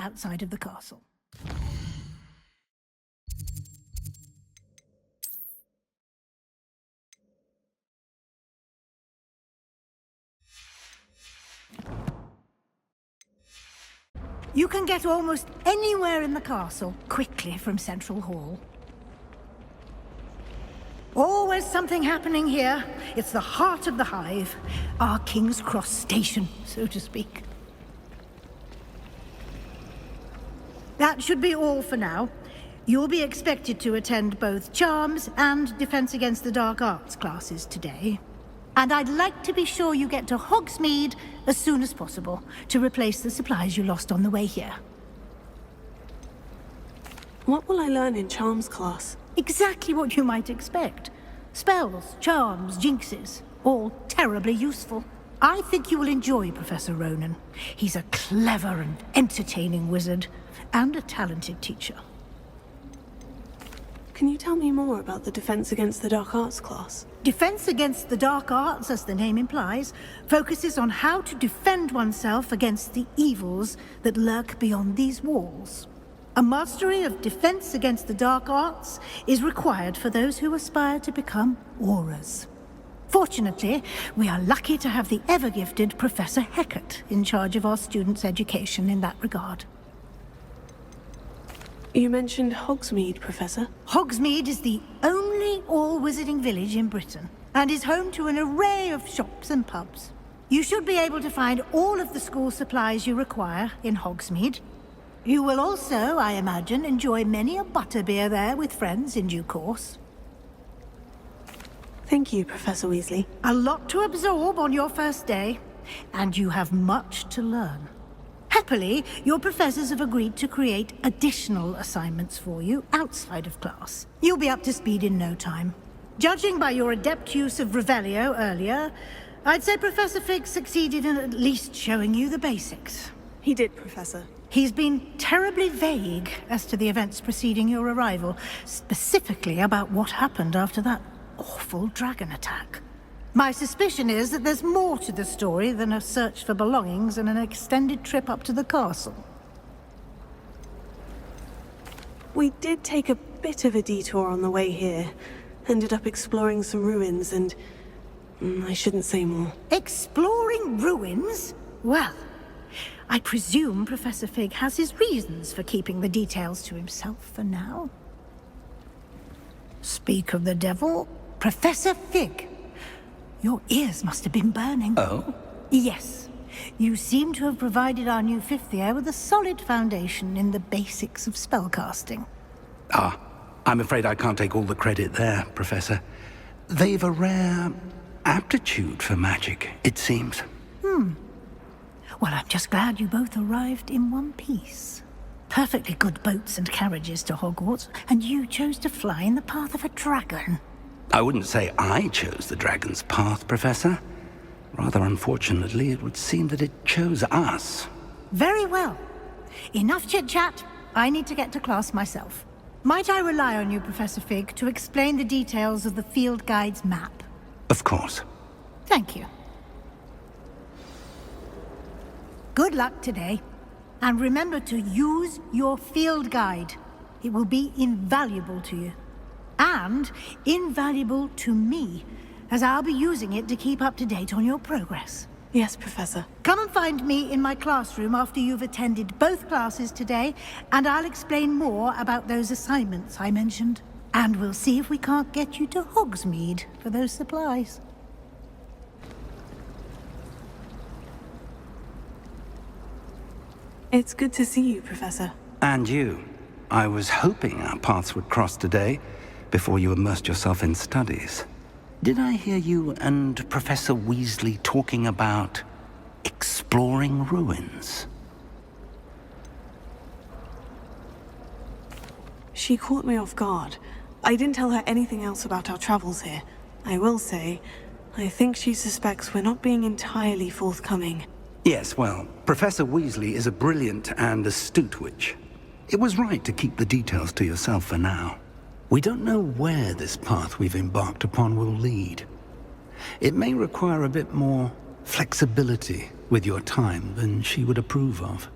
outside of the castle. You can get almost anywhere in the castle quickly from Central Hall. Always something happening here. It's the heart of the hive, our King's Cross station, so to speak. That should be all for now. You'll be expected to attend both Charms and Defense Against the Dark Arts classes today. And I'd like to be sure you get to Hogsmeade as soon as possible to replace the supplies you lost on the way here. What will I learn in Charms class? Exactly what you might expect. Spells, charms, jinxes, all terribly useful. I think you will enjoy Professor Ronan. He's a clever and entertaining wizard, and a talented teacher. Can you tell me more about the Defense Against the Dark Arts class? Defense Against the Dark Arts, as the name implies, focuses on how to defend oneself against the evils that lurk beyond these walls. A mastery of Defense Against the Dark Arts is required for those who aspire to become Aurors. Fortunately, we are lucky to have the ever-gifted Professor Hecat in charge of our students' education in that regard. You mentioned Hogsmeade, Professor. Hogsmeade is the only all-wizarding village in Britain, and is home to an array of shops and pubs. You should be able to find all of the school supplies you require in Hogsmeade. You will also, I imagine, enjoy many a butterbeer there with friends in due course. Thank you, Professor Weasley. A lot to absorb on your first day, and you have much to learn. Happily, your professors have agreed to create additional assignments for you outside of class. You'll be up to speed in no time. Judging by your adept use of Revelio earlier, I'd say Professor Fig succeeded in at least showing you the basics. He did, Professor. He's been terribly vague as to the events preceding your arrival, specifically about what happened after that awful dragon attack. My suspicion is that there's more to the story than a search for belongings and an extended trip up to the castle. We did take a bit of a detour on the way here. Ended up exploring some ruins and... I shouldn't say more. Exploring ruins? Well, I presume Professor Fig has his reasons for keeping the details to himself for now. Speak of the devil, Professor Fig. Your ears must have been burning. Oh? Yes. You seem to have provided our new fifth year with a solid foundation in the basics of spellcasting. Ah, I'm afraid I can't take all the credit there, Professor. They've a rare aptitude for magic, it seems. Well, I'm just glad you both arrived in one piece. Perfectly good boats and carriages to Hogwarts, and you chose to fly in the path of a dragon. I wouldn't say I chose the dragon's path, Professor. Rather unfortunately, it would seem that it chose us. Very well. Enough chit-chat. I need to get to class myself. Might I rely on you, Professor Fig, to explain the details of the field guide's map? Of course. Thank you. Good luck today. And remember to use your field guide. It will be invaluable to you. And invaluable to me, as I'll be using it to keep up to date on your progress. Yes, Professor. Come and find me in my classroom after you've attended both classes today, and I'll explain more about those assignments I mentioned. And we'll see if we can't get you to Hogsmeade for those supplies. It's good to see you, Professor. And you. I was hoping our paths would cross today, before you immersed yourself in studies. Did I hear you and Professor Weasley talking about exploring ruins? She caught me off guard. I didn't tell her anything else about our travels here. I will say, I think she suspects we're not being entirely forthcoming. Yes, well, Professor Weasley is a brilliant and astute witch. It was right to keep the details to yourself for now. We don't know where this path we've embarked upon will lead. It may require a bit more flexibility with your time than she would approve of.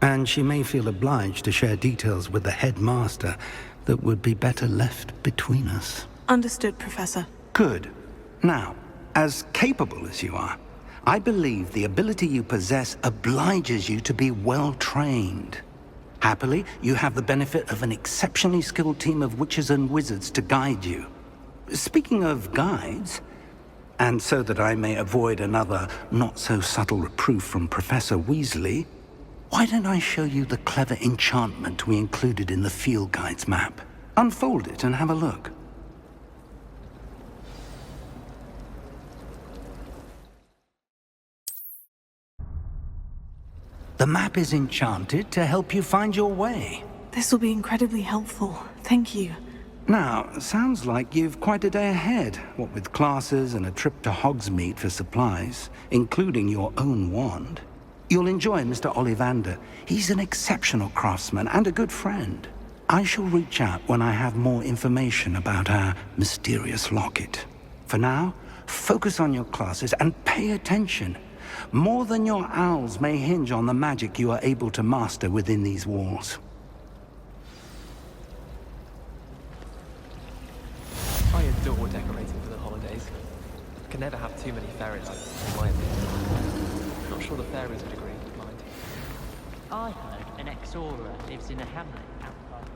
And she may feel obliged to share details with the headmaster that would be better left between us. Understood, Professor. Good. Now, as capable as you are, I believe the ability you possess obliges you to be well trained. Happily, you have the benefit of an exceptionally skilled team of witches and wizards to guide you. Speaking of guides, and so that I may avoid another not-so-subtle reproof from Professor Weasley, why don't I show you the clever enchantment we included in the field guide's map? Unfold it and have a look. The map is enchanted to help you find your way. This will be incredibly helpful. Thank you. Now, sounds like you've quite a day ahead, what with classes and a trip to Hogsmeade for supplies, including your own wand. You'll enjoy Mr. Ollivander. He's an exceptional craftsman and a good friend. I shall reach out when I have more information about our mysterious locket. For now, focus on your classes and pay attention. More than your owls may hinge on the magic you are able to master within these walls. I adore decorating for the holidays. Can never have too many fairy lights, in my opinion. Not sure the fairies would agree, mind. I heard an ex-aura lives in a hamlet outside.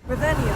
Revelio.